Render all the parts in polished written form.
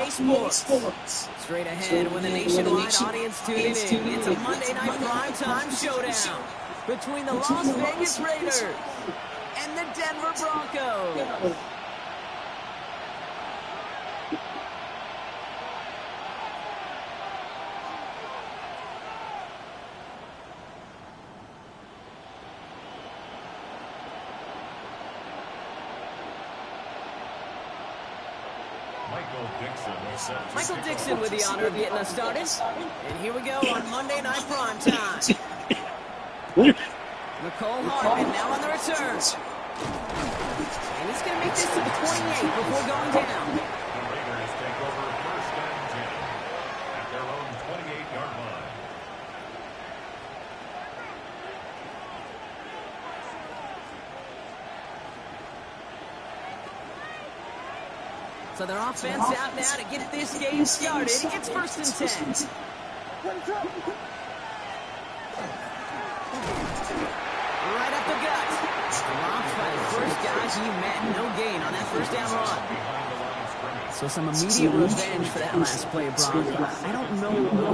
Sports. Straight ahead with a nationwide audience tuning in. It's a Monday night primetime showdown between the Las Vegas Raiders and the Denver Broncos. Michael Dixon with the honor of getting us started. And here we go on Monday Night Primetime. Nicole Hardman now on the return. And he's going to make this to the 28 before going down. The Raiders take over first and 10 at their own 28-yard line. So their offense out now to get this game started. It's first and 10. Right up the gut. Dropped by the first guy he met. No gain on that first down run. So some immediate revenge for that last play, Brock. I don't know.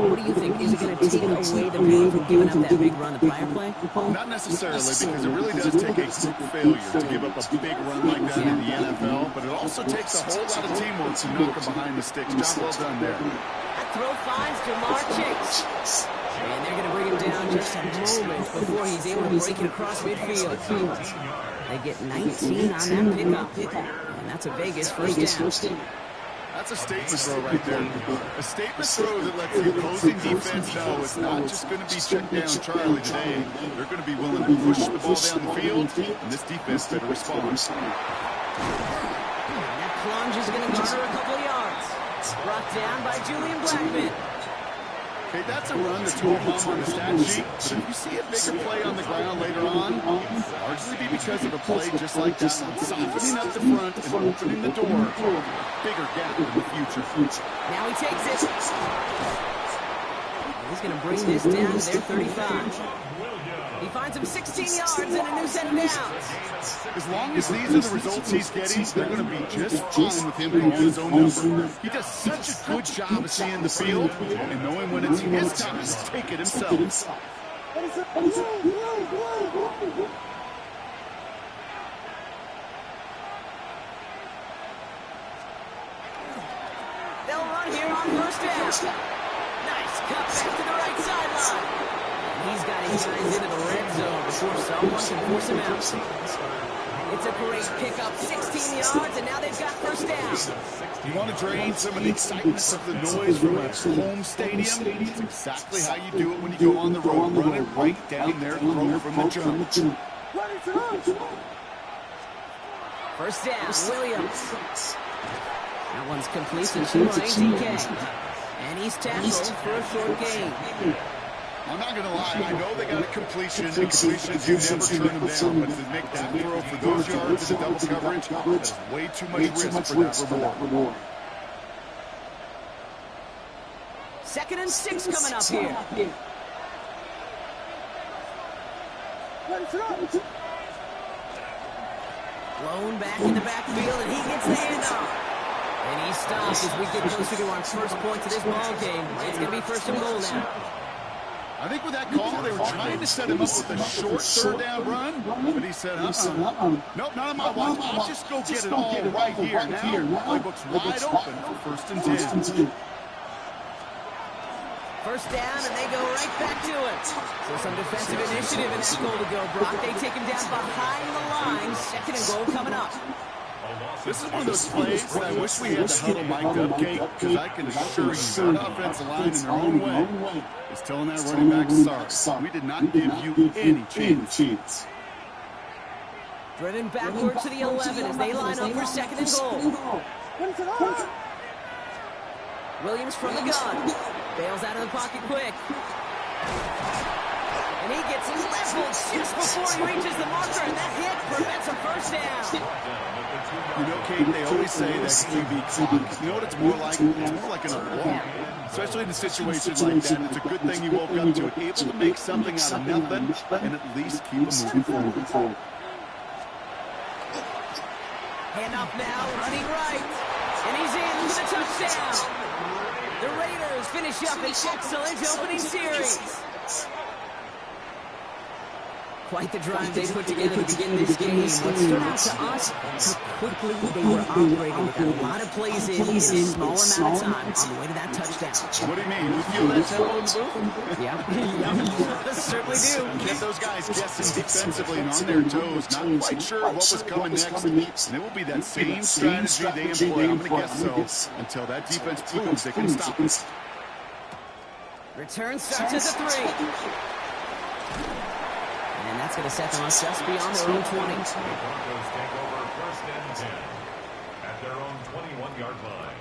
What do you think? Is it going to take away the pain from giving up that big run the prior play? Not necessarily, because it really does take a quick failure to give up a big run like that in the NFL, but it also takes a whole lot of teamwork to knock him behind the sticks. Job well done there. That throw finds Jamar Chase. And they're going to bring him down just a moment before he's able to break it across midfield. They get 19 on that pickup. And that's a Vegas first down. That's a statement throw right there. A statement throw that lets the opposing defense know it's not just going to be check down Charlie today. They're going to be willing to push the ball down the field, and this defense better respond. That plunge is going to garner a couple of yards. Brought down by Julian Blackmon. Okay, that's a run that's will hum on the stat sheet, but if you see a bigger play on the ground later on, largely be because of a play just like that one, softening up the front and opening the door for a bigger gap in the future. Now he takes it. He's going to bring this down to their 35. He finds him 16 yards and a new set of downs. As long as these are the results he's getting, they're going to be just fine with him calling his own number. He does such a good job of seeing the field and knowing when it's his time to take it himself. They'll run here on first down. Nice cut back to the right sideline. He's got his guys into the red zone before someone can force him out. It's a great pickup, 16 yards, and now they've got first down. You want to drain some of the excitement of the noise from a home stadium? It's exactly how you do it when you go on the road. Run it right down their throat from the jump. First down, Williams. That one's completion to Ryan DK. And he's tackled for a short gain. I'm not going to lie, I know they got a completion, and completions, you never turn them down, but to make that throw for those yards in the double coverage, that's way too much risk for that reward. 2nd and 6 coming up here. Blown back in the backfield, and he gets the handoff. And he stops as we get closer to our first points of this ball game. It's going to be first and goal now. I think with that call, they were trying to set him up with a short third down run, but he said, nope, not on my watch. I'll just go get it all right here now. Playbook's wide open for first and 10. First down, and they go right back to it. So some defensive initiative in that goal to go, Brock. They take him down behind the line. 2nd and goal coming up. This is one of those plays that I wish we had the huddle mic'd up, Kate, because I can assure you that offensive line in their own way is telling that running back, sorry, we did not give you any chance. Driven backward to the 11 as they line up for 2nd and goal. Williams from the gun. Bails out of the pocket quick. And he gets leveled just before he reaches the marker, and that hit prevents a first down. You know, Kate, they always say that QB clock. You know what it's more like? It's more like an alarm. Especially in a situation like that, it's a good thing you woke up to it. Able to make something out of nothing and at least keep them moving forward. Hand off now, running right. And he's in for the touchdown. The Raiders finish up an excellent opening series. Quite the drive they put together to begin this game. What stood out to us, how quickly they were operating. They got a lot of plays in a small amount of time on the way to that touchdown. What do you mean? You feel that tempo in the booth? Yeah, certainly do. Kept those guys guessing defensively and on their toes, not quite sure what was coming next. And it will be that same strategy they employ, I'm going to guess so, until that defense proves they can stop us. Return starts at the 3. And that's going to set them up just beyond their own 20. The Broncos take over first and 10 at their own 21-yard line.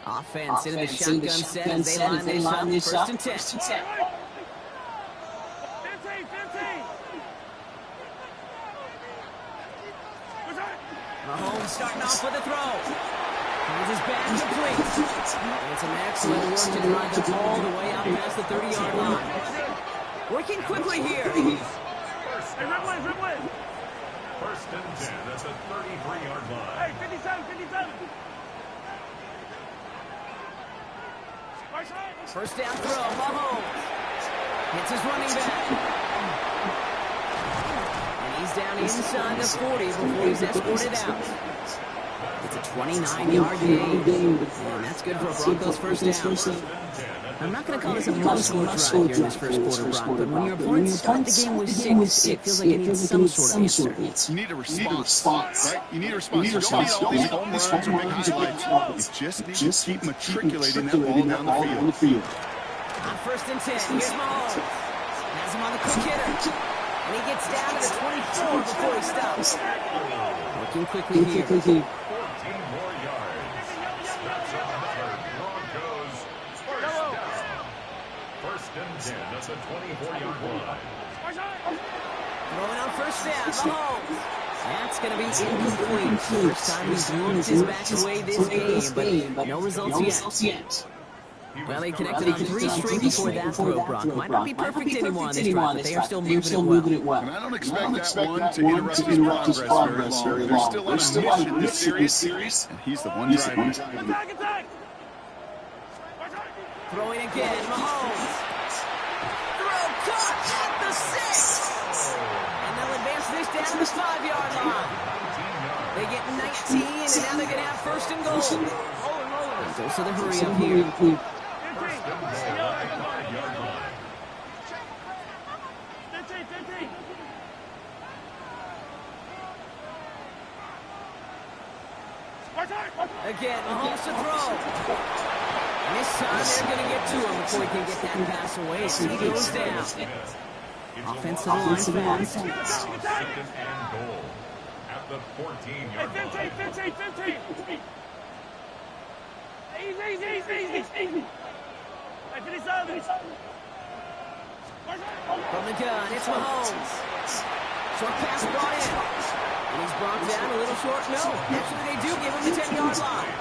Offense into the shotgun set as they line this up. First and 10. Mahomes starting off with a throw. Finds his back complete. And some excellent work to drive the ball all the way out past the 30-yard line. Working quickly here. First and 10 at the 33-yard line. Hey, 57. First down throw, Mahomes. Hits his running back. And he's down inside the 40 before he's escorted out. It's a 29-yard gain. And that's good for a Broncos first down. I'm not going to call this a must-score drive here in this first quarter, Brock, but when your opponent starts the game with 6, it feels like it needs some sort of answer. You need a response, right? You need a response. You don't need all these home runs or big highlights. You just need to keep matriculating that ball down the field. On first and 10, here's Mahomes. Has him on the quick hitter. And he gets down to the 24 before he stops. Working quickly here. 14 more yards. That's another Broncos first down. First and 10 at the 24-yard line. Throwing on first down, Mahomes. That's going to be incomplete. First time he's worked his back away this game, but no results yet. Well, they connected on 3 straight before that throw, Brock. Might not be perfect anymore on this drive, but they are still moving it well. And I don't expect that one to interrupt his progress very long. They're still on a mission this series, and he's the one driving. Throwing again, Mahomes. Throw caught at the 6. And they'll advance this down to the 5-yard line. They get 19, and now they're going to have first and goal. So the hurry up here. First and goal at the 5-yard line. Again, Mahomes to throw. And this time they're going to get to him before he can get that pass away. So he goes down. Offensive line fast. Second and goal at the 14-yard line. 15. Easy. From the gun, it's Mahomes. Short pass brought in. And he's brought down a little short. No, actually they do give him the 10-yard line.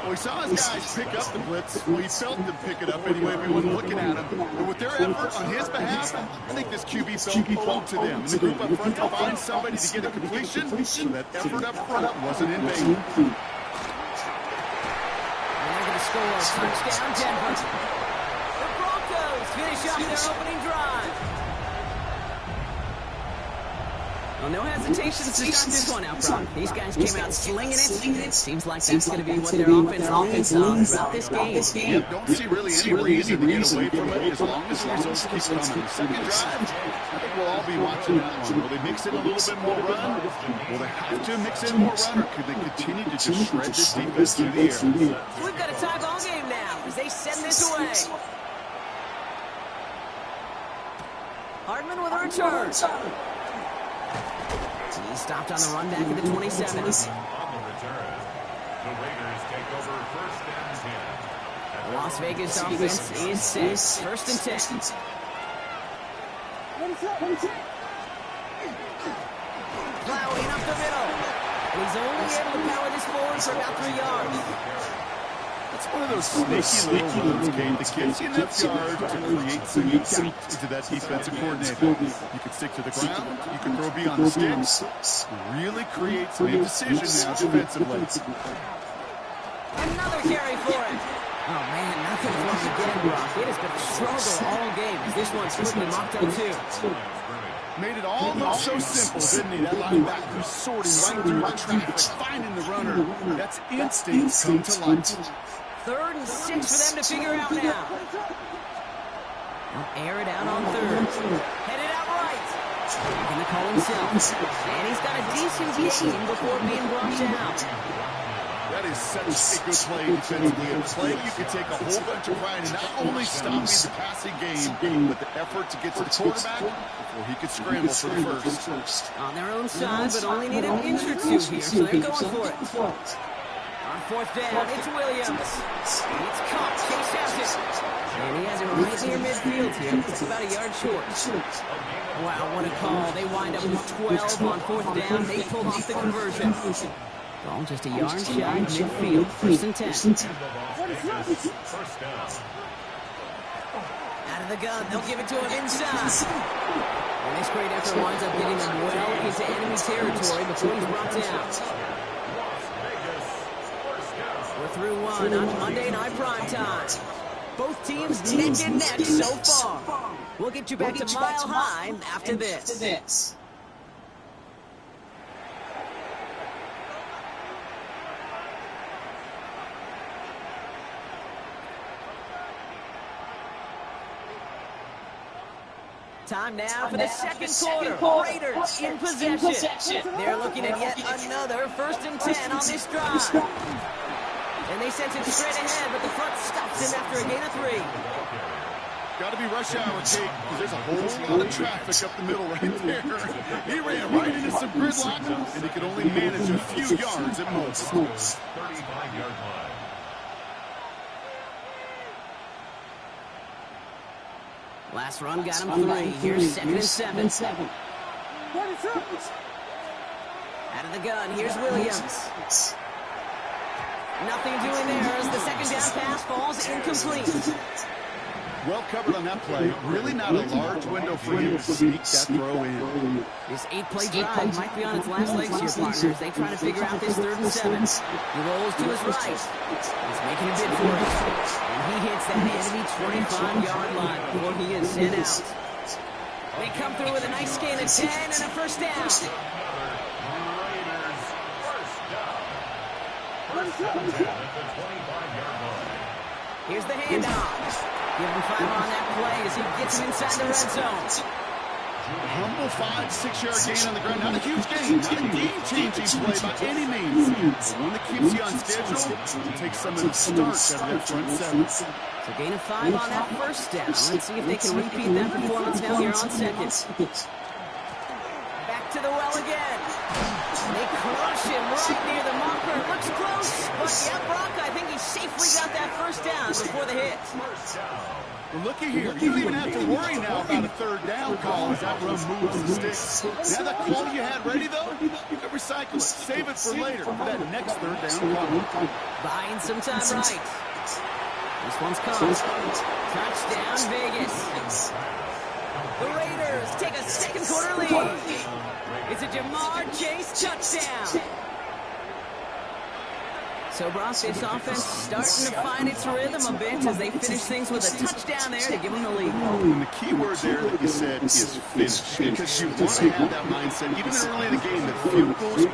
Well, we saw his guys pick up the blitz. Well, he felt them pick it up anyway. We wasn't looking at him. But with their effort on his behalf, I think this QB felt owed to them. And the group up front to find somebody to get a completion, so that effort up front wasn't in vain. And they're going to score. Touchdown, Denver. The Broncos finish up their opening drive. Well, no hesitations to start this one out, Brock. These guys came out slinging it. Seems like that's going to be what their offense leans on throughout this game. Yeah, don't see really any reason to get away from it as long as the results keep coming. The second drive, I think we'll all be watching that one. Will they mix in a little bit more run? Will they have to mix in more run, or could they continue to just shred this defense through the air? We've got a tie ball game now as they send this away. Hardman with a return. He stopped on the run back at the 27. On the return, the Raiders take over first and 10. Las Vegas offense is set. First and 10. Plowing up the middle. And he's only able to power this forward for about 3 yards. It's one of those sneaky little runs, Kate, that gives you enough yards to create some doubt into that defensive coordinator. You can stick to the ground, you can throw beyond the sticks, really create some indecision now defensively. Another carry for it. Oh, man, nothing from the get Brock. It has been a struggle all game. This one's quickly mocked up, too. Made it all look so simple, didn't he? That linebacker sorting right through the traffic, finding the runner. That's instinct come to light. 3rd and 6 for them to figure out now. They'll air it out on 3rd. Headed out right. Going to call himself. And he's got a decent gain before being brought down. That is such a good play defensively. A play you can take a whole bunch of pride in not only stopping the passing game, but the effort to get to the quarterback before he could scramble for the first. On their own side, but only need an inch or 2 here, so they're going for it. On 4th down, it's Williams. It's caught. Chase has it. And he has it right near midfield here. It's about a yard short. Wow, what a call. They wind up with 12 on 4th down. They pulled off the conversion. Ball just a yard shy midfield. 1st and 10. Out of the gun. They'll give it to him inside. And this great effort winds up getting them well into enemy territory before he's brought down. We're through one on Monday Night Primetime. Both teams neck and neck so far. We'll get you back to Mile High after this. Time now for the second quarter. Raiders in possession. They're looking at yet another 1st and 10 on this drive. And they sent it straight ahead, but the front stops him after a gain of 3. Got to be rush hour, Jake, because there's a whole lot of traffic up the middle right there. He ran right into some gridlock, and he could only manage a few yards at most. 35-yard line. Last run got him 3. Here's 2nd and 7. Out of the gun, here's Williams. Nothing doing there as the 2nd down pass falls incomplete. Well covered on that play. Really not a large window for him to sneak that throw in. This 8-play drive might be on its last legs here, partners. They try to figure out this 3rd and 7. He rolls to his right. He's making a bid for it. And he hits that enemy 25-yard line before he is sent out. They come through with a nice gain of 10 and a 1st down. Here's the handoff. Give him 5 on that play as he gets him inside the red zone. A humble 5-6-yard gain on the ground. Not a huge gain, not a game-changing play by any means. But one that keeps you on schedule and takes some of the starch out of that front 7. So gain of 5 on that 1st down. Let's see if they can repeat that performance now here on 2nd. Back to the well again. They crush him right near the marker. Looks close, but yeah, Brock, I think he safely got that 1st down before the hit. Well, looky here. You don't even have to worry now about a 3rd down call as that run moves the sticks. Now that call you had ready, though, you can recycle it. Save it for later for that next 3rd down call. Buying some time right. This one's caught. Touchdown, Vegas. The Raiders take a 2nd quarter lead. It's a Jamar Chase touchdown. So, Brock, this offense starting to find its rhythm a bit as they finish things with a touchdown there to give them the lead. And the key word there that you said is finish, because you want to have that mindset, even early in the game, that field goals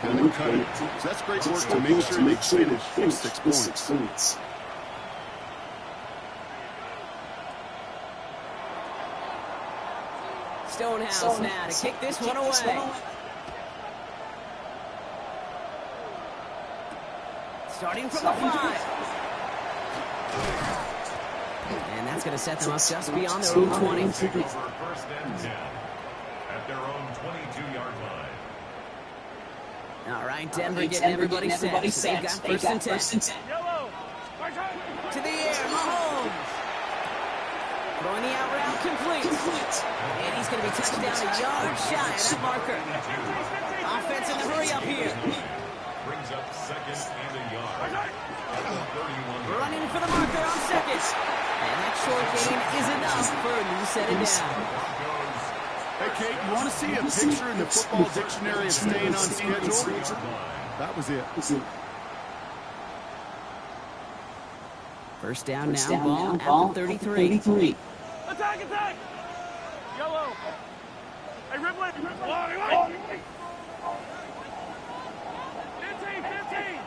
aren't going to cut it. So that's great work to make sure they finish with 6 points. Stonehouse now to kick this one away. Starting from the 5. And that's going to set them up just beyond their own 20. First and 10 at their own 22-yard line. All right, Denver getting everybody set. They've got 1st and 10. To the air, Mahomes. Throwing the out route complete. And he's going to be touched down a yard shy of that marker. Offense in the hurry up here. Brings up second and a yard. At the 31. Running for the mark there on second. And that short gain is enough for a new set it down. Hey, Kate, you want to see a picture in the football dictionary of staying on schedule? That was it. First down now, ball at the 33. Attack, attack! Yellow. Hey, Ripley. 15.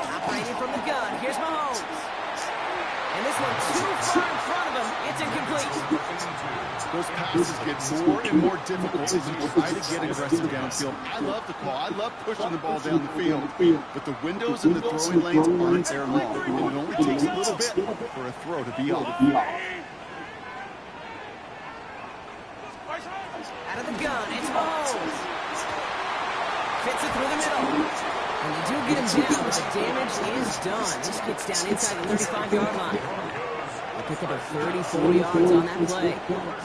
Operating from the gun. Here's Mahomes. And this one too far in front of him. It's incomplete. Those passes get more and more difficult as you try to get aggressive downfield. I love the call. I love pushing the ball down the field. But the windows in the throwing lanes aren't there long. And it only takes a little bit for a throw to be off. Out of the gun, it's Mahomes. Fits it through the middle. And they do get him down, but the damage is done. This gets down inside the 35-yard line. They pick up a 34 yards on that play.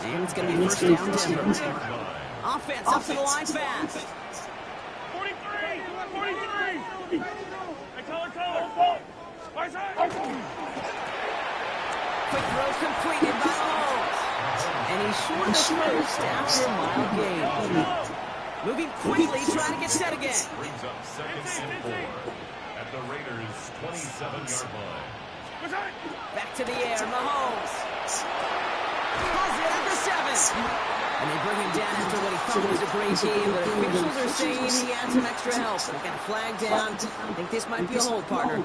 And it's going to be first down Denver. Offense up to the line fast. 43! 43! Hey, color. Quick throw completed by Mahomes. And he's short of first after a mile gain. Moving quickly, trying to get set again. Brings up second and 4 at the Raiders' 27-yard line. Back to the air, Mahomes. Has it at the 7. And they bring him down after what he thought was a great game, but officials are saying he had some extra help. They got a flag down. I think this might be a hold, partner.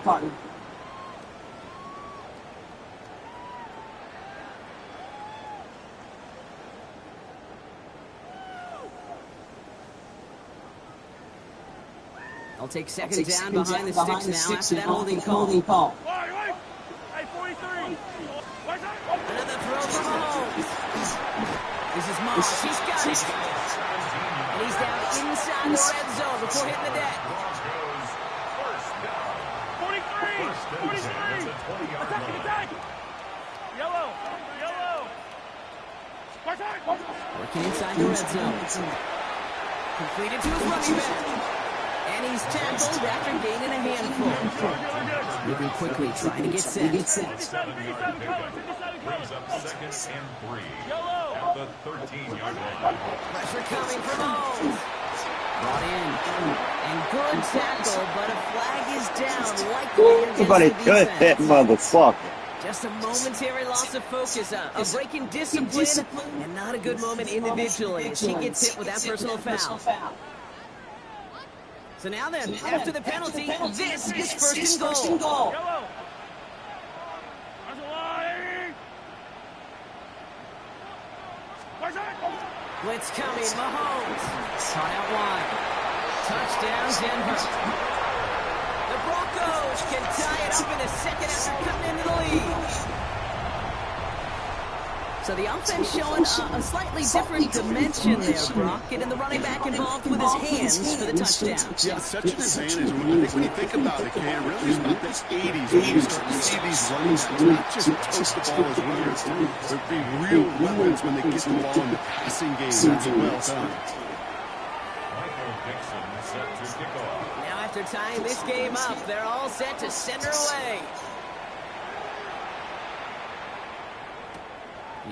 I'll take second down behind the sticks now after that holding call. Hey, 43! Another throw from Mahomes. This is Moss. He's got it. And he's down inside the red zone before hitting the deck. 43! Attack! Yellow! Working inside the red zone. Completed to his running back. And he's tackled after gaining a handful. Moving quickly, trying to get set. Brings up second and 3 at the 13-yard line. Pressure coming from Mahomes. Brought in. And good tackle, but a flag is down. Likely against Somebody the cut that defense. motherfucker. Just a momentary loss of focus, a break in discipline, and not a good moment individually as he gets hit with that personal foul. So now then, after the penalty, this is first and goal. Yellow! There's a line! Blitz coming, Mahomes. Caught out wide. Touchdown, Denver. The Broncos can tie it up in the second after cutting into the lead. So the offense showing a slightly different dimension there, Brock. Getting the running back involved with his hands for the touchdown. Yeah, such an advantage. When you think about it, Kay, it really is about the 80s when you start to see these running backs not just tote the ball as winners, but be real weapons when they get the ball in the passing game. That's well done. Michael Dixon set to kick off. Now after tying this game up, they're all set to send her away.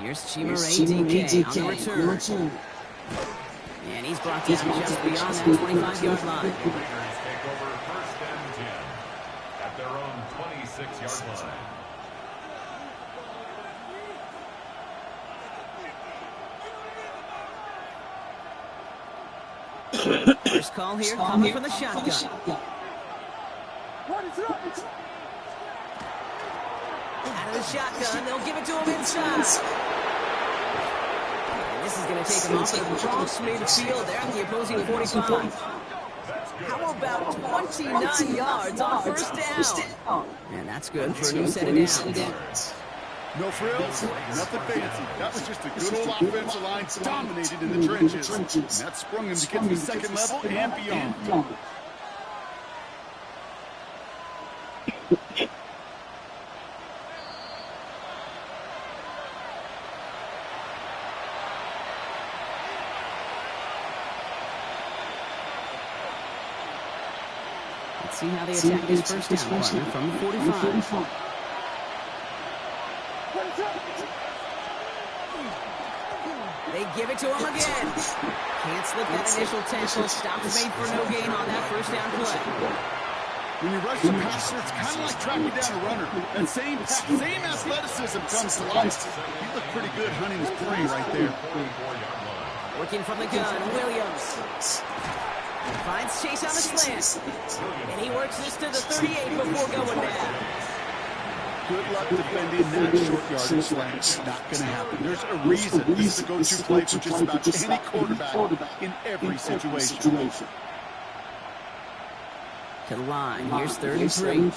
Here's Chimaray DK on the return. And he's brought down just beyond that 25-yard line. Raiders take over first and 10 at their own 26-yard line. First call here coming from the shotgun. Out of the shotgun, they'll give it to him inside. And this is going to take him off the Bronx midfield there at the opposing 45. How about 29 yards on first down? And that's good for a new set of downs. No frills, nothing fancy. That was just a good old offensive line dominated in the trenches. And that sprung him to get to the second level and beyond. Let's see how they attack this first down partner from the 45. They give it to him again. Can't slip that initial tackle. Stops made for no gain on that first down play. When you rush the passer, it's kind of like tracking down a runner. That same athleticism comes to life. He looked pretty good hunting his prey right there. Working from the gun, Williams. Finds Chase on the slant. And he works this to the 38 before going down. Good luck defending that short yardage slant. It's not going to happen. There's a reason this is a go-to play for just about any quarterback in every situation. To the line. Here's 33.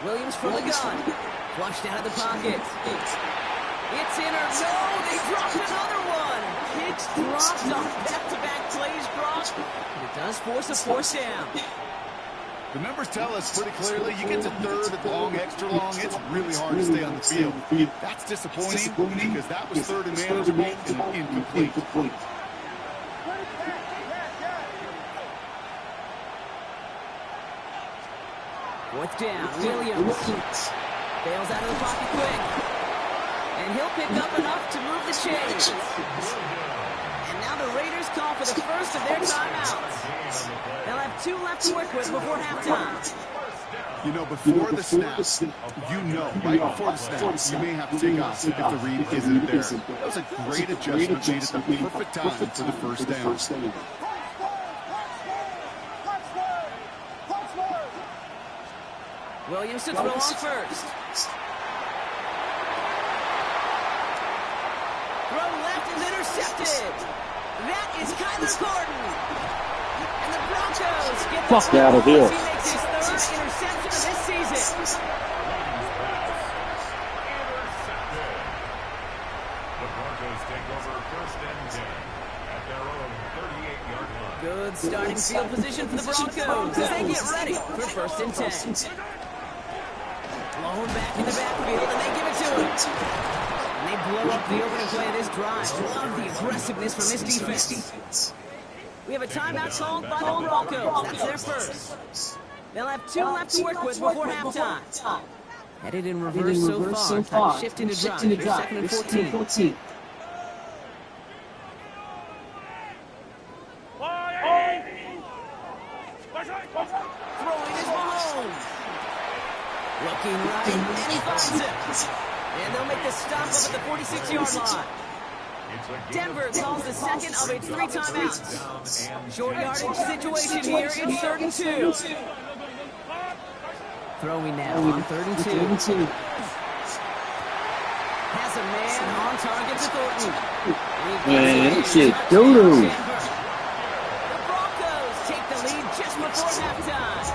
Williams from the gun. Flushed out of the pocket. It's in or no. They dropped another one. Hicks dropped on back-to-back plays dropped. It does force a fourth down. The numbers tell us pretty clearly, you get to third and long, extra long, it's really hard to stay on the field. That's disappointing because that was third and manageable and incomplete. Fourth down, Williams. Bails out of the pocket quick. And he'll pick up enough to move the chains. And now the Raiders call for the first of their timeouts. They'll have 2 left to work with before halftime. You know, before the snap, right before the snap, you may have to take off if the read isn't there. That was a great adjustment made at the perfect time for the first down. Williams to throw on first. Throw left is intercepted. That is Kyler Gordon. And the Broncos get the fuck out of here. He makes his 3rd interception of this season. The Broncos take over 1st and 10 at their own 38-yard line. Good starting field position for the Broncos as they get ready for 1st and 10. Blown back in the backfield, and they give it to him. And they blow up the opening play of this drive. Love the aggressiveness from this defense. We have a timeout called by the Broncos. That's their first. They'll have 2 left to work with before halftime. Headed in reverse so far. Shifting to drive. They're 2nd and 14. Throwing is Mahomes. Looking right, and he finds it. And they'll make the stop up at the 46-yard line. Denver calls the second of its 3 timeouts. Short yardage situation here. It's 3rd and 2. Throwing now on 3rd and 2. Has a man on target to Thornton. Man, that shit doo-doo. The Broncos take the lead just before halftime.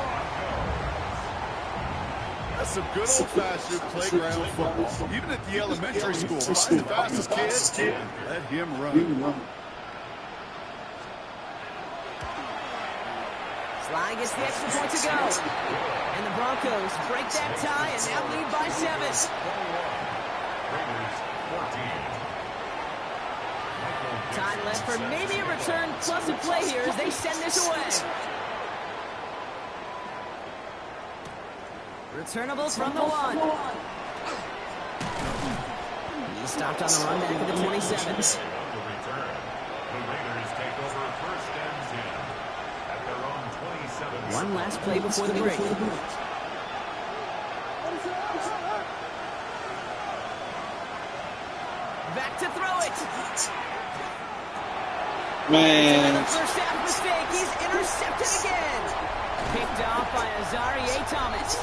That's some good old-fashioned playground football. Even at the elementary school, find the fastest kid, let him run. Sly gets the extra point to go. And the Broncos break that tie and now lead by 7. Time left for maybe a return plus a play here as they send this away. Returnable from the 1. He stopped on the run back at the 27. One last play before the break. Back to throw it. Man. Another first half mistake. He's intercepted again. Picked off by Azareye'h Thomas.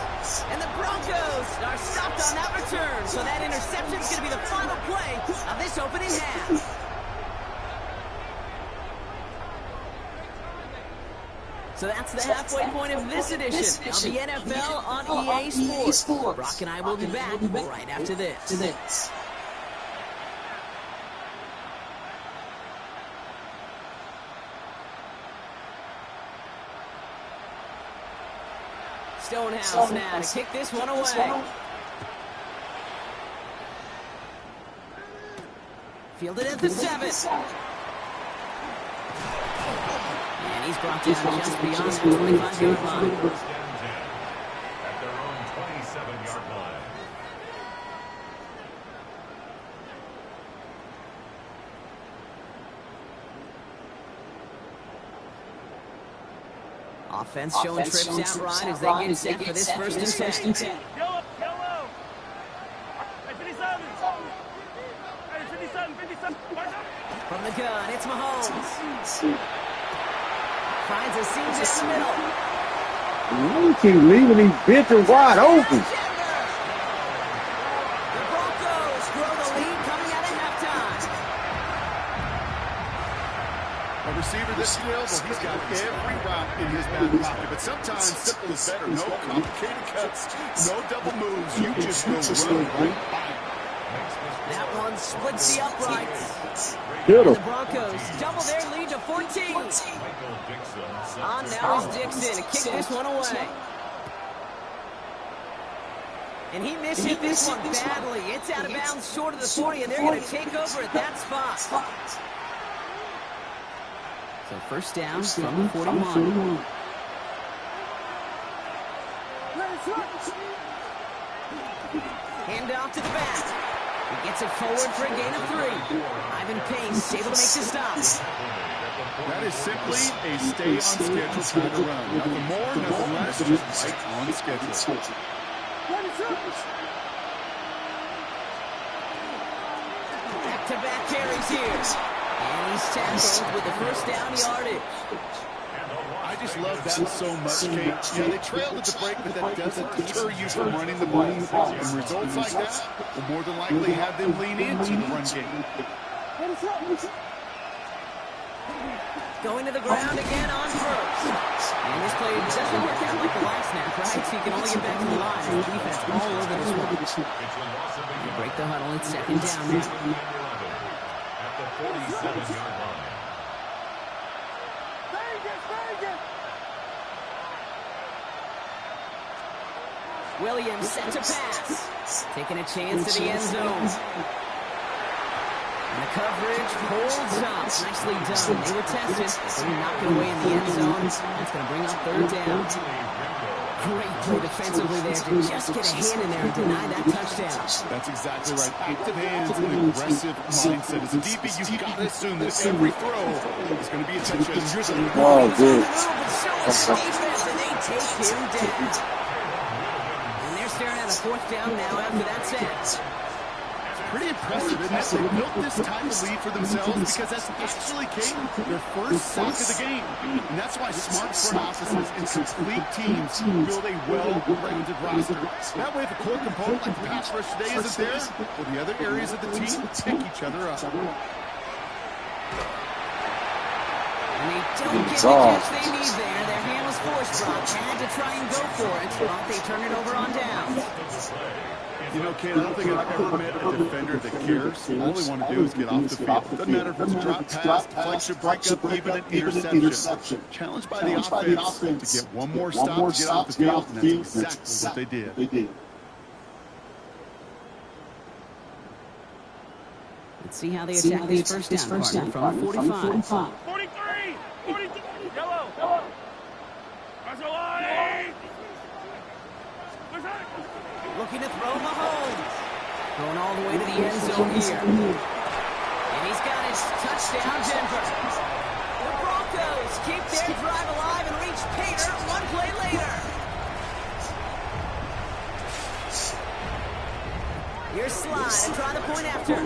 And the Broncos are stopped on that return. So that interception is going to be the final play of this opening half. So that's the halfway point of this edition of the NFL on EA Sports. Brock and I will be back right after this. Stonehouse now to kick this one away. Fielded at the 7. And he's brought down just beyond the 25-yard line. First and 10 at their own 27-yard line. Offense showing trips out right as they get set for this first and 10. Yellow. Hey, 57. Hey, 57, 57. From the gun, it's Mahomes. Finds a seam down the middle. You keep leaving these bitches wide open. The Broncos grow the lead coming out of halftime. A receiver this skilled, well, he's got every route in his back pocket, but sometimes simple is better. No complicated cuts, no double moves. You just go run right by him. That one splits the uprights. Good. And the Broncos double their lead to 14. Michael Dixon set On to now is Dixon to kick this one away. And he misses this one badly. It's out of bounds short of the 40, and they're going to take over at that spot. So first down from the 41. Hand off to the back. He gets it forward for a gain of 3. Ivan Pace able to make the stop. That is simply a stay-on-schedule kind of run. Nothing more, nothing less, just right on schedule. Back-to-back carries here. And he's tackled with the first down yardage. I just love that so much, Kate. Yeah, they trailed at the break, but that doesn't deter you from running the ball. And results like that will more than likely have them lean into the run game. Going to the ground again on first. And this play doesn't work out like the last snap, right? So you can only get back to the line. And the defense all over this one. You break the huddle. It's second down now. At the 47-yard line. Williams set to pass. Taking a chance to the end zone. And the coverage holds up. Nicely done. They were tested. They were knocked away in the end zone. That's going to bring up third down. Great play defensively there to just get a hand in there and deny that touchdown. That's exactly right. Active hands and aggressive mindset. As a DB, you've got to assume that every throw is going to be a touchdown. Oh, good. Defense, and they take him down. And they're staring at a fourth down now after that set. Pretty impressive, isn't it? They built this type of lead for themselves because that's actually, Kate, their first sack of the game. And that's why smart front offices and complete teams build a well-rounded roster. That way, if a core component like the pass rush today isn't there, well, the other areas of the team pick each other up. And they don't get the catch they need there. Their hand was forced, Brock. Had to try and go for it, but they turn it over on down. You know, Kate, I don't think I've ever met a defender that cares. All they want to do is get off the field. Doesn't matter if it's a drop pass, deflection, breakup, even an interception. Challenged by the offense to get one more stop to get off the field, and that's exactly what they did. Let's see how they attack this first down partner from 45. 43! 42! Yellow! That's a line! Looking to throw Mahomes. Going all the way to the end zone here. And he's got his touchdown, Denver. The Broncos keep their drive alive and reach Pater one play later. Here's Slide and try the point after.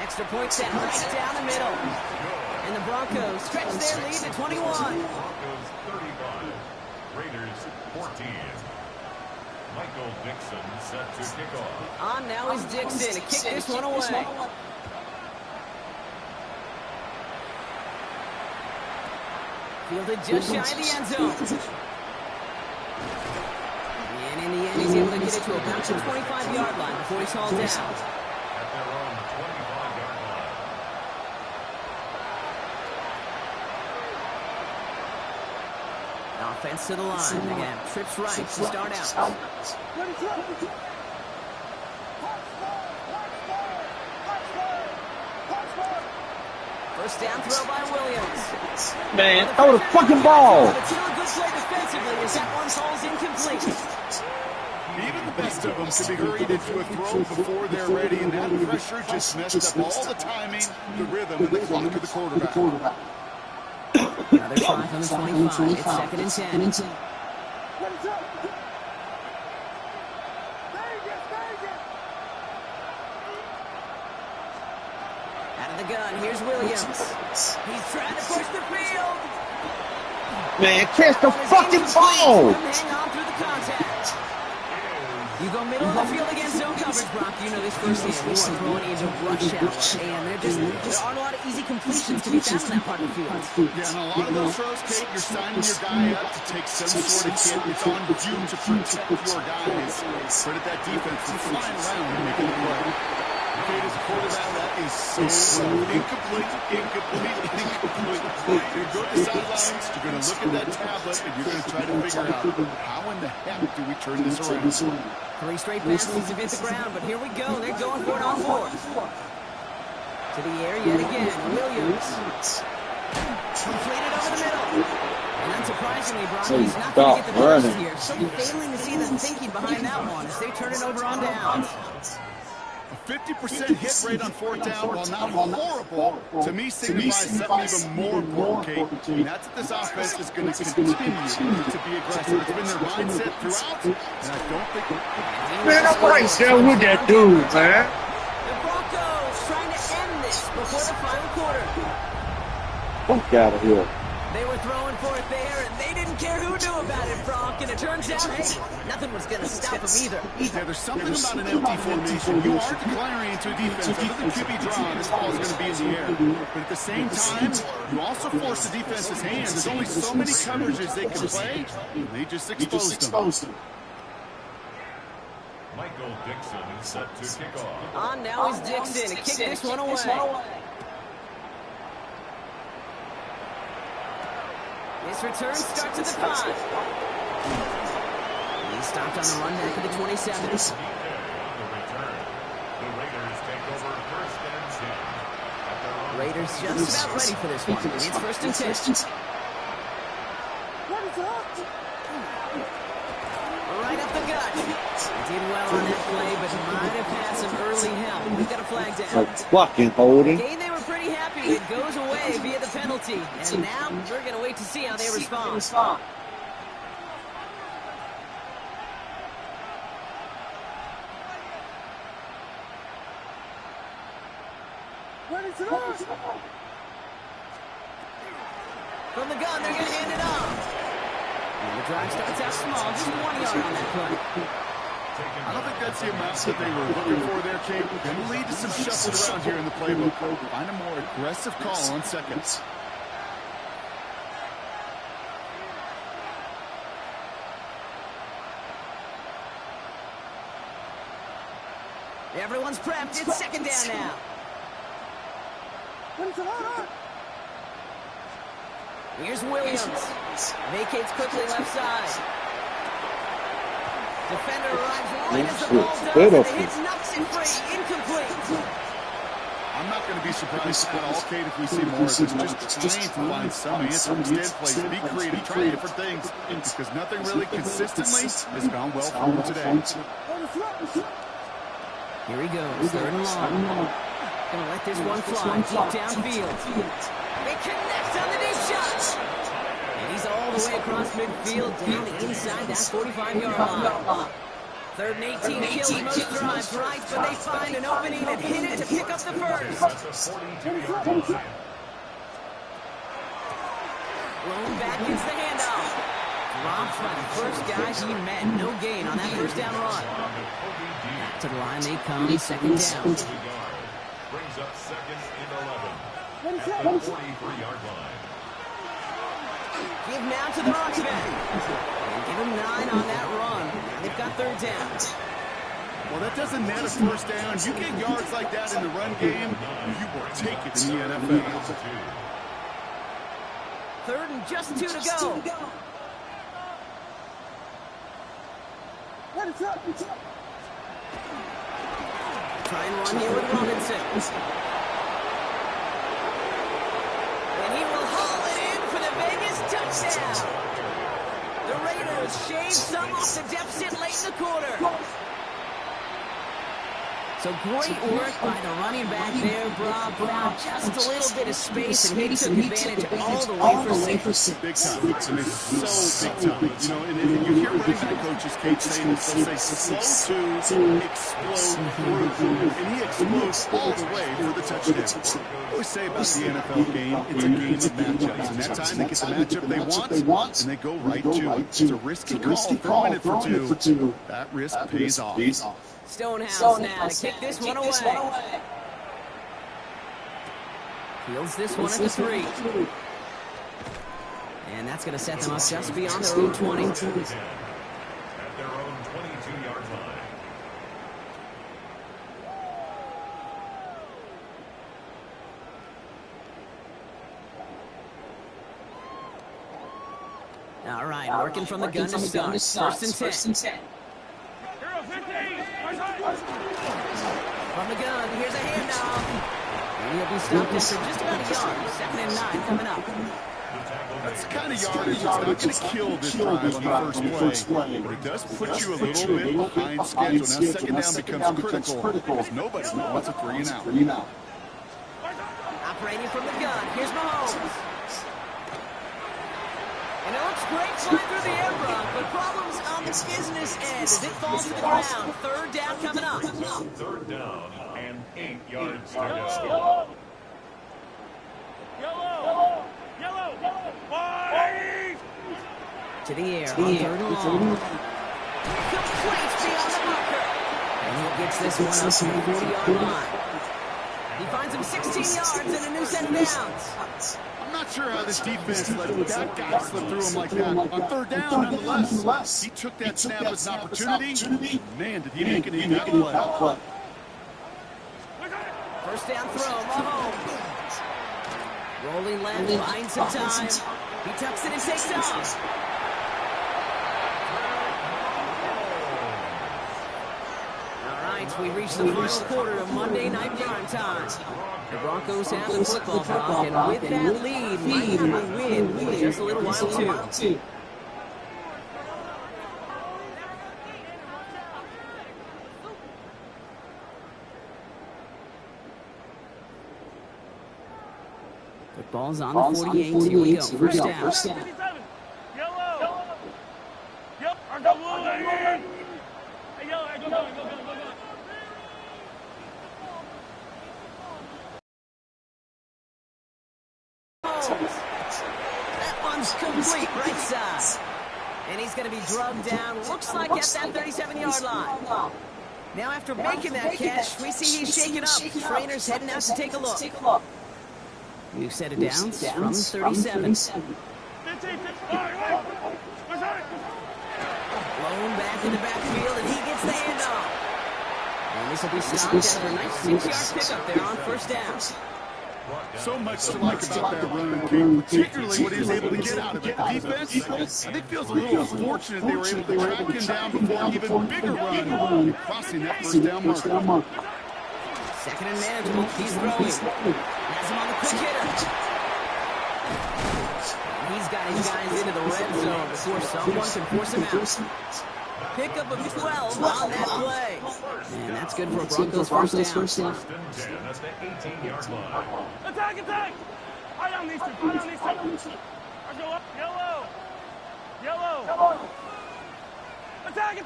Extra point set right down the middle. And the Broncos stretch their lead to 21. Broncos 35, Raiders 14. Michael Dixon set to kick off. On now is Dixon to kick this one away. Fielded just shy of the end zone. And in the end, he's able to get it to about the 25-yard line before he's hauled down. At their own 25-yard line. Offense to the line. They're going to have trips right to start out. First down throw by Williams. Man, throw the fucking ball. But still a good play defensively as that one falls incomplete. Even the best of them can be hurried into a throw before they're ready, and that pressure just messed up all the timing, the rhythm, and the clock of the quarterback. Another try from the 25. It's second and 10. Out of the gun, here's Williams. He's trying to push the field. Man, catch the fucking ball. Hang on through the contact. You go middle of the field against zone coverage, Brock. You know this firsthand. You are throwing into rush hour, and there aren't a lot of easy completions to be found in that part of the field. Yeah, and a lot of those throws, Kate, you're signing your guy up to take some sort of hit. It's on you to protect your guys. Credit that defense for flying around and making the play. Kate, as a quarterback, that is so incomplete. You go to the sidelines, you're going to look at that tablet, and you're going to try to figure out how in the heck do we turn this around. 3 straight passes have hit the ground, but here we go. They're going for it on 4. To the air yet again. Williams. Completed over the middle. And unsurprisingly, Brock, he's not going to get the first here. So failing to see the thinking behind that one as they turn it over on down. A 50% hit rate on 4th down, while not horrible, to me signifies something even more important, Kate. And that's that this offense is going to continue to be aggressive. It's been their mindset throughout, and I don't think... Man, I'm right there with that dude, man. The Broncos trying to end this before the final quarter. Fuck out of here. They were throwing for it there, and they didn't care who knew about it, Brock. And it turns out, hey, nothing was going to stop them either. Yeah, there's something about an empty formation. You are declaring into a defense. Other than QB draw, this ball is going to be in the air. But at the same time, you also force the defense's hand. There's only so many coverages they can play, and they just exposed them. Michael Dixon is set to kick off. On now is Dixon to kick this one away. This return starts at the 5. He stopped on the run back at the 27. On the return, the Raiders take over first and 10. Raiders just about ready for this one. It's first and 10. Right up the gut. Did well on that play, but might have had some early help. We've got a flag down. Like fucking holding. Again, they were pretty happy. It goes away via the penalty. And now we're going to wait to see how they respond. From the gun, they're going to hand it off. And the drive starts out small, just 1 yard on that play. I don't think that's the amount that they were looking for there, Kate. Going to lead to some shuffling around here in the playbook. Find a more aggressive call on seconds. Everyone's prepped. It's second down now. Here's Williams. Vacates quickly left side. Defender arrives right as the ball does, and the hit knocks it free. Incomplete. I'm not going to be surprised at all, Kate, if we see more of this. Just trying to find some answer. Instead, plays, be creative, try different things, because nothing really consistently has gone well for him today. Here he goes, third and long. Gonna let this one fly deep downfield. They connect on the deep shot. And he's all the way across midfield down the inside that 45-yard line. Third and 18 kills most drives, right, but they find an opening and hit it to pick up the first. Blown back gets the handoff. Dropped by the first guy he met. No gain on that first down run. Back to the line they come, second down. Brings up second and 11 at the 43-yard line. Give now to the running back. And give him 9 on that run. They've got third down. Well, that doesn't net a first down. You get yards like that in the run game, you will take it in the NFL. Third and just 2 to go. Try and run here with Robinson. And he will haul it in for the Vegas touchdown. The Raiders shave some off the deficit late in the quarter. So great work by the running back there, Brock. Just a little bit of space, and he took advantage all the way for 6. Big time. I mean, so big time. You know, and you hear running back coaches, Kate, saying this. They'll say slow to explode through. And he explodes all the way for the touchdown. I always say about the NFL game, it's a game of matchups. And that time they get the matchup they want, and they go right to it. It's a risky call, throwing it for 2. That risk pays off. Stonehouse now to kick this one away. Fields this one at the 3. And that's going to set them up just beyond their own 20. At their own 22-yard line. All right, working from the gun to start. First and 10. From the gun, here's a handoff. And he'll be stopped after just about a yard. 2nd and 9 coming up. That's the kind of yardage that's not going to kill this drive on the first play, but it does put you a little bit behind schedule. Now, 2nd down becomes critical because nobody wants a 3 and out. Operating from the gun, here's Mahomes. And it looks great flying through the air, Brock, but problems on the business end as it falls to the ground. 3rd down coming up. 3rd down and 8 yards to go. Yellow. Five. To the air, on 3rd and long. Complete beyond the marker. And he gets this one up to the 40-yard line. He finds him 16 yards and a new set of downs. I'm not sure how this defense let that guy slip through him like that. On 3rd down, nonetheless, he took that snap as an opportunity. Man, did he make it in that play. First down throw, Mahomes. Rolling left, finds some time. He tucks it and takes off. All right, we reach the final quarter of Monday Night Prime Time. The Broncos have the football, Brock, and with that lead, might have a win in just a little while, too. Football's on the 48. Here we go. First down. 57. Yellow. Yep. Hey, yellow. Go. That one's complete, right side. And he's going to be drugged down, looks like at that 37-yard line. Now after making that catch, we see he's shaken up. Trainer's heading out to take a look. New set of downs from 37. 15. Blown back in the backfield, and he gets the handoff. And this will be stopped after a nice 6-yard pickup there on first down. So much to like about that run, King, particularly what he was able to get out of it. Defense, I think, feels a little fortunate they were able to track him down before an even bigger run, crossing that first down marker. 2nd and manageable. He's throwing. Has him on the quick hitter. He's got his guys into the red zone before someone can force him out. Pickup of 12 on that play. And that's good for a Broncos first down. First and 10. That's the 18-yard line. Attack! High on these two. Let's go up. Yellow. Attack!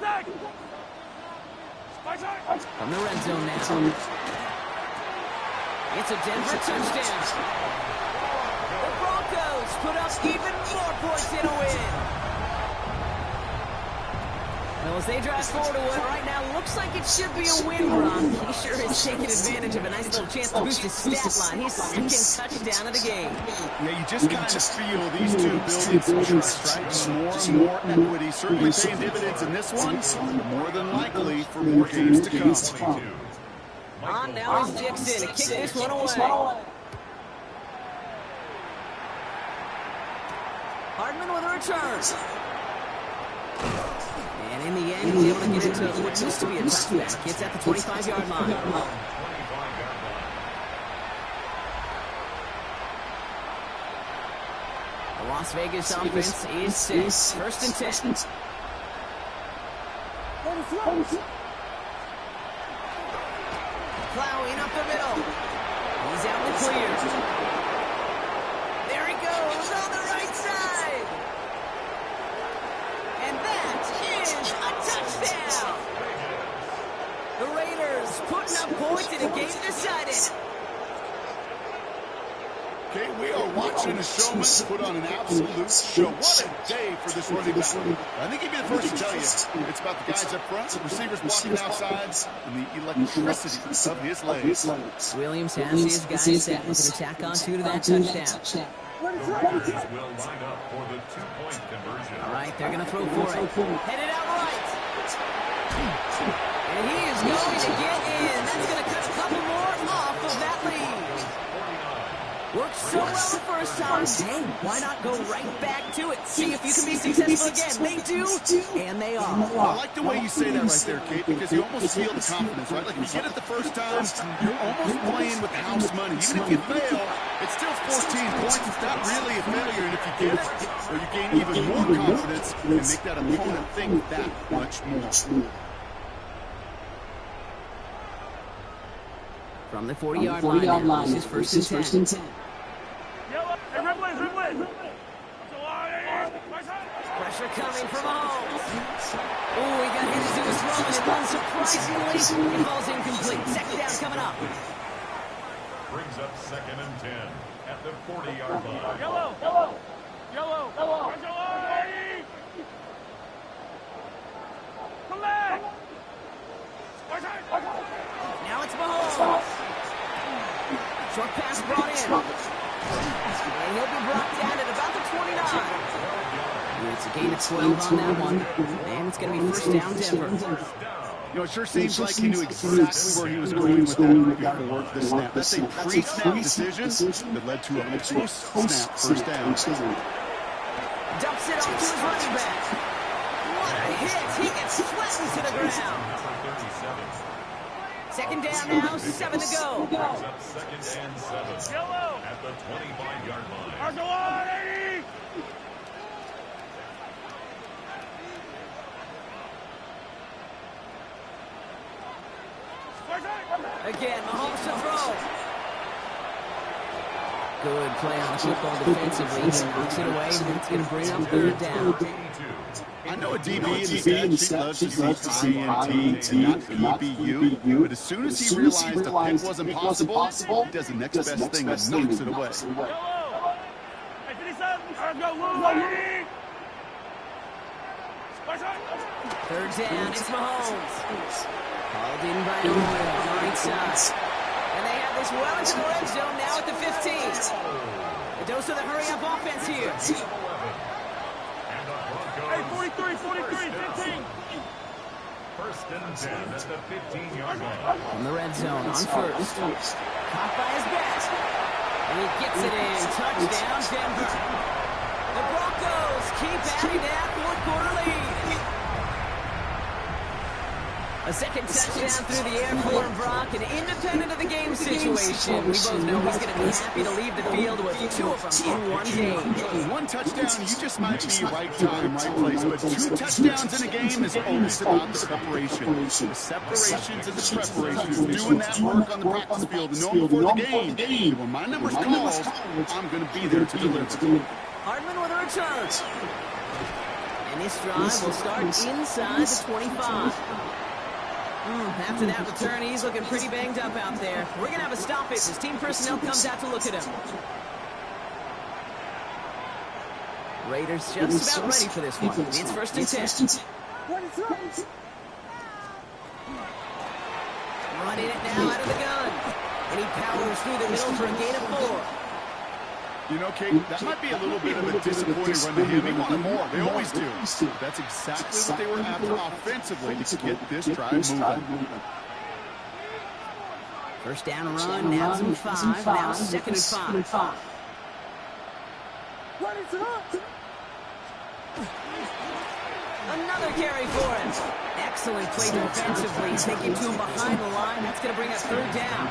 From the red zone now. It's a Denver touchdown. The Broncos put up even more points in a win. Well, as they drive forward to what right now looks like it should be a win, Brock. He sure is taking advantage of a nice little chance to boost his stat line. His 2nd touchdown of the game. Yeah, you just kind of feel these two building some trust, right? More and more equity, certainly paying dividends in this one, more than likely for more games to come. On now is Dixon to kick this one away. Hardman with a return. And in the end, he's able to get into what used to be a touchback. It's at the 25-yard line. Las Vegas offense is set. First and 10. Plowing up the middle. He's out in the clear. There he goes on the right side. And that is a touchdown. The Raiders putting up points in a game decided. Okay, we are watching a showman put on an absolute show. What a day for this running back. I think he'd be the first to tell you. It's about the guys up front, the receivers blocking outside, and the electricity of his legs. Williams has his guys set. Looking to tack on two to that touchdown. The Raiders will line up for the two-point conversion. All right, they're going to throw for it. Headed out right. And he is going to get in. That's going to cut a couple more off of that lead. Worked so well the first time. Hey, why not go right back to it? See if you can be successful again. They do, and they are. I like the way you say that right there, Kate, because you almost feel the confidence, right? Like if you get it the first time, you're almost playing with house money. Even if you fail, it's still 14 points. It's not really a failure. And if you get it, or you gain even more confidence and make that opponent think that much more. From the 40-yard line, this is first and 10. Pressure coming from Mahomes. Oh, he got hit into his throw, and unsurprisingly, it falls incomplete. Second down coming up. Brings up second and 10 at the 40-yard line. Yellow. Come back. Now it's Mahomes. Short pass brought in. And he'll be brought down at about the 29. It's a gain of 12 on that one. And it's going to be first down Denver. You know, it sure seems like he knew exactly where he was going with that before the snap. That's a pre-snap decision that led to a post-snap first down. Dumps it off to his running back. What a hit. He gets flattened to the ground. Second down now, 7 to go. Brings up second and 7 at the 25-yard line. Again, Mahomes to throw. Good play on the football defensively. He knocks it away, and it's going to bring up third down. I know a DB in the stat sheet loves to see INT and not PBU, but as soon as he realized the pick wasn't possible, he does the next best thing and knocks it away. Third down, it's Mahomes. Called in by Noel on the right side. And they have this well into the red zone now at the 15. The dose of the hurry-up offense here. Hey, 43, 15. First and 10 at the 15-yard line. From the red zone on first. Caught by his back. And he gets it in. Touchdown, Denver. The Broncos keep adding that fourth-quarter lead. A second touchdown through the air for Brock, and independent of the game situation, we both know he's going to be happy to leave the field with two of them in one game. One touchdown, you just might be right time, right place, but two touchdowns in a game is always about the preparation. The separations and the preparations, doing that work on the practice field and knowing before the game. And when my number's called, I'm going to be there to deliver. Hardman with a return. And this drive will start inside the 25. After that return, he's looking pretty banged up out there. We're going to have a stoppage as team personnel comes out to look at him. Raiders just about ready for this one. It's first and 10. Running it now out of the gun. And he powers through the middle for a gain of 4. You know, Kate, that might be a little bit of a disappointing run to him. He wanted more. They always do. That's exactly what they were after offensively to get this drive moving. First down run, now some 5. Now second and 5. Another carry for him. Excellent play defensively. Taking to him behind the line. That's going to bring us third down.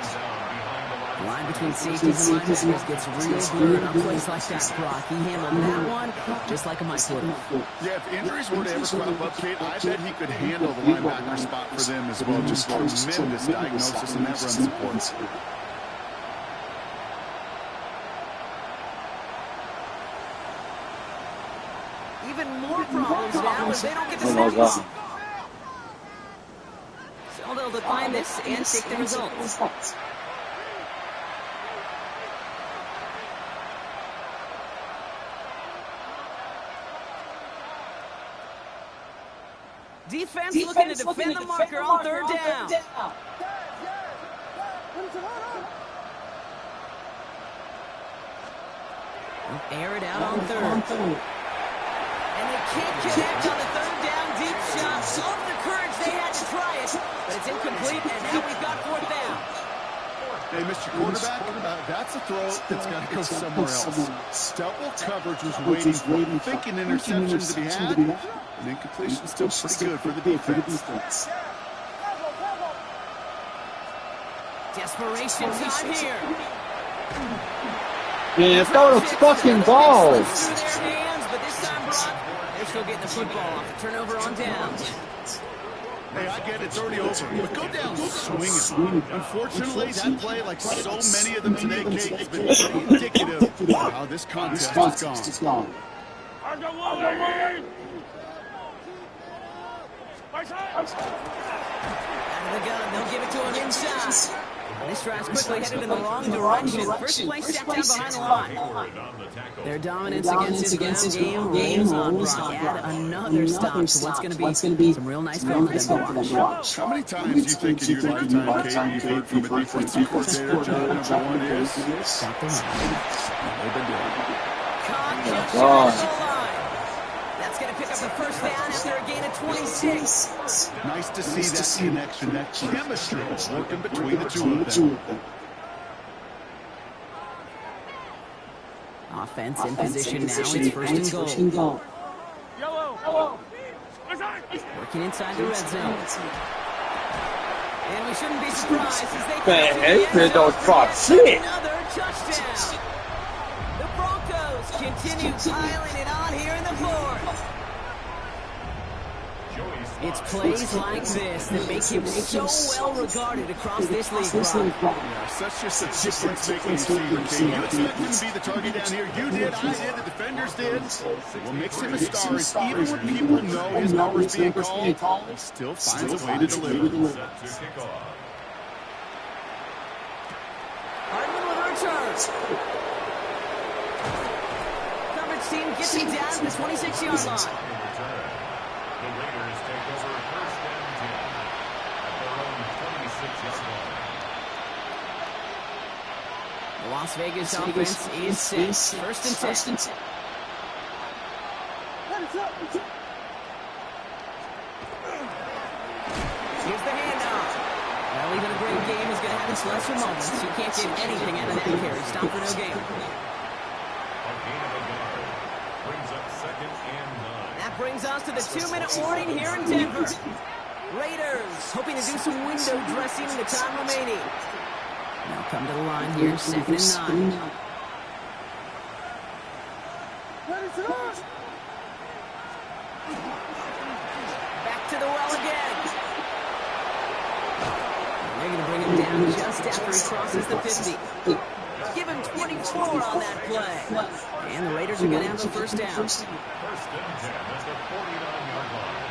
The line between safeties and linebackers gets real blurred on plays like that, Brock. He handled that one just like a Mike would have. Yeah, if injuries were to ever crop up, Kate, I bet he could handle the linebacker spot for them as well. Just tremendous diagnosis and that run support. Even more problems now if they don't get the sacks. So they'll define this and take the results. Defense looking to defend the marker on third down. Air it out on third. And they can't connect on the third down deep shot. All the courage they had to try it, but it's incomplete, and now we've got fourth down. Hey, Mr. Quarterback, that's a throw that's got to go somewhere else. Double coverage was waiting for thinking interceptions to be had, and incompletion still pretty good for the defense. Desperation time here. Man, throw the fucking balls. Through their hands, but this time, Brock, they're still getting the football off. Turnover on downs. Hey, I get it's already over, but go down swinging. Unfortunately, that play, like so many of them today, Kate, has been pretty indicative of how this contest is gone. Out of the gun, they'll give it to him inside. This drive's quickly headed in the wrong direction. First play stepped down behind the line. Their dominance against this ground game rolls on, Brock. Add another stop to what's going to be some real nice film for them to watch. How many times do you think in your lifetime, Kate, you've heard from a defensive coordinator, job number one is? Stop the run. They've been doing it. That's going to pick up the first down after a gain of 26. Nice to see that connection, that chemistry working between the two of them. Offense in position now. It's first and goal. Working inside the red zone. And we shouldn't be surprised as they another touchdown. The Broncos continue piling it on here in the fourth. It's plays like this that make him so well regarded across this league. Yeah, such just a difference-making receiver, Kate. You expect him to be the target down here. You did, I did, the defenders did. What makes him a star is even when people know his number's being called, he still finds a way to deliver. Hardman with a return. Coverage team gets him down to the 26-yard line. The Raiders take over first and 10 at their own 26-yard line. The Las Vegas offense is set. First and 10. Here's the handoff. Well, even a great game is going to have its lesser moments. You can't get anything out of that carry. Stop for no gain. A gain of a yard brings up second and 9. That brings us to the 2-minute warning here in Denver. Raiders hoping to do some window dressing in the time remaining. Now come to the line here, second and 9. Back to the well again. They're going to bring him down just after he crosses the 50. Give him 24 on that play. And the Raiders are going to have the first down. First and 10 at the 49-yard line.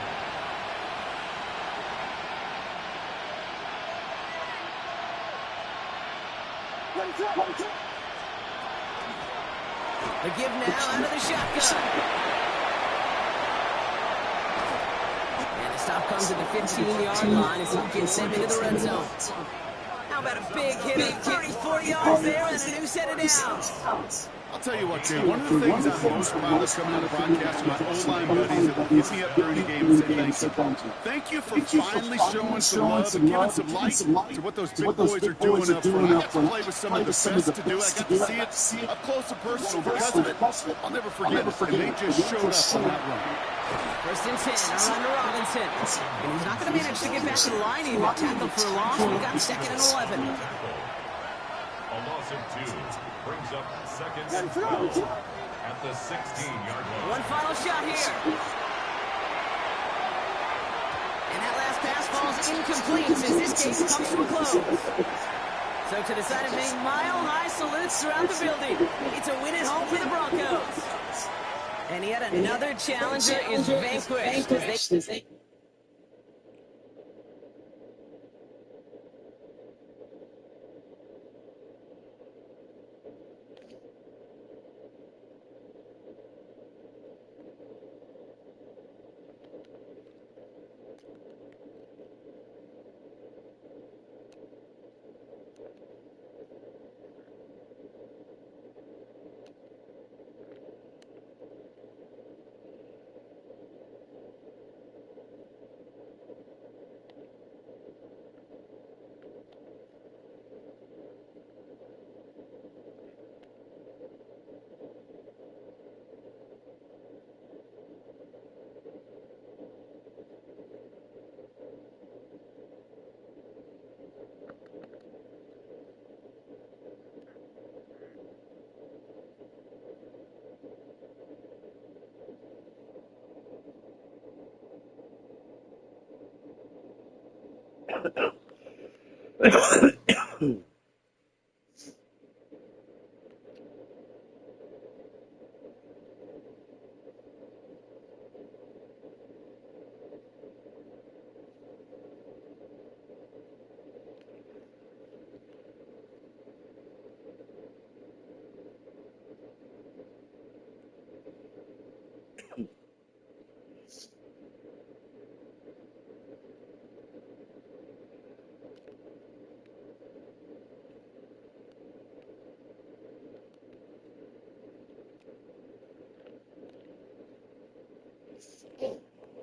The give now out of the shotgun. And the stop comes at the 15-yard line as he gets them into the red zone. How about a big hit of 34 yards there and a new set of downs? I'll tell you what, Jay, one of the things I'm most proud of coming out of the broadcast, my O-line buddies that will hit me up during the game and say thank you. Thank you for finally showing some love and giving some light to what those big boys are doing up front. I got to play with some of the best to do it. I got to see it up close and personal because of it. I'll never forget it, and they just showed up on that run. First and 10, around to Robinson. And he's not going to manage to get back to the line even. Tackled for a loss. We've got second and 11. loss of 2 brings up 2nd and 12 at the 16-yard line. One final shot here. And that last pass falls incomplete as this game comes to a close. So to the side of being mile-high salutes throughout the building. It's a win at home for the Broncos. And yet another challenger is vanquished as they...